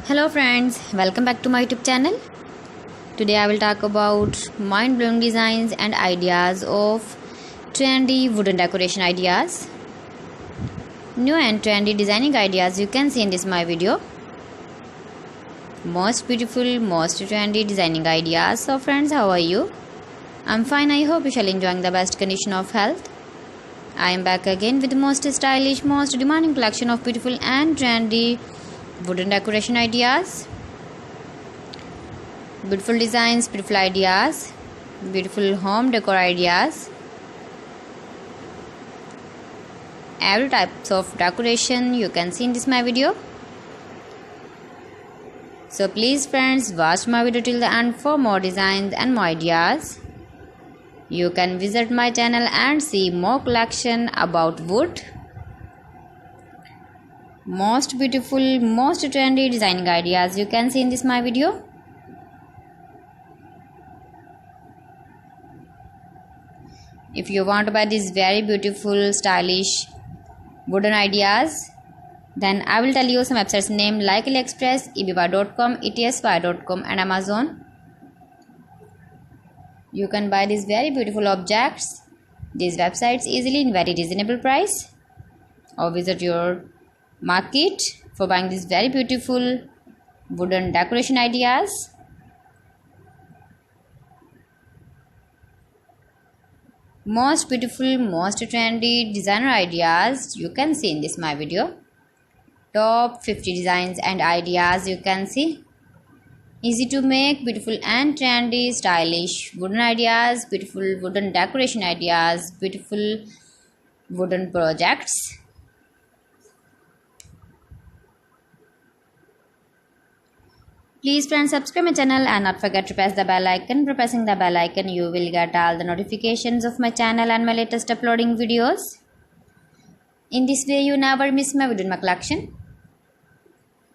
Hello friends, welcome back to my YouTube channel. Today I will talk about mind-blowing designs and ideas of trendy wooden decoration ideas. New and trendy designing ideas you can see in this my video. Most beautiful, most trendy designing ideas. So friends, how are you? I'm fine. I hope you shall enjoying the best condition of health. I am back again with the most stylish, most demanding collection of beautiful and trendy wooden decoration ideas. Beautiful designs, beautiful ideas, beautiful home decor ideas. Every types of decoration you can see in this my video. So please friends, watch my video till the end for more designs and more ideas. You can visit my channel and see more collection about wood. Most beautiful, most trendy designing ideas you can see in this my video. If you want to buy these very beautiful, stylish wooden ideas, then I will tell you some websites name like AliExpress, eBay.com, ETSY.com and Amazon. You can buy these very beautiful objects, these websites easily in very reasonable price, or visit your market for buying these very beautiful wooden decoration ideas. Most beautiful, most trendy designer ideas you can see in this my video. Top 50 designs and ideas you can see. Easy to make, beautiful and trendy, stylish wooden ideas, beautiful wooden decoration ideas, beautiful wooden projects. Please friends, subscribe my channel and not forget to press the bell icon. By pressing the bell icon, you will get all the notifications of my channel and my latest uploading videos. In this way, you never miss my video in my collection.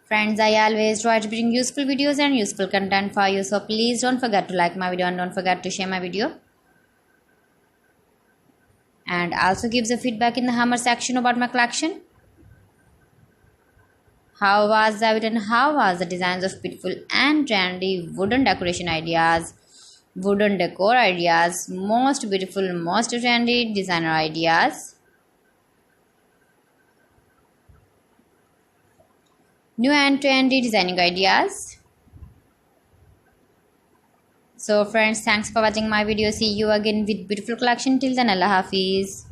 Friends, I always try to bring useful videos and useful content for you. So please don't forget to like my video and don't forget to share my video. And also give the feedback in the hammer section about my collection. How was the video and how was the designs of beautiful and trendy wooden decoration ideas, wooden decor ideas, most beautiful, most trendy designer ideas. New and trendy designing ideas. So friends, thanks for watching my video. See you again with beautiful collection. Till then, Allah Hafiz.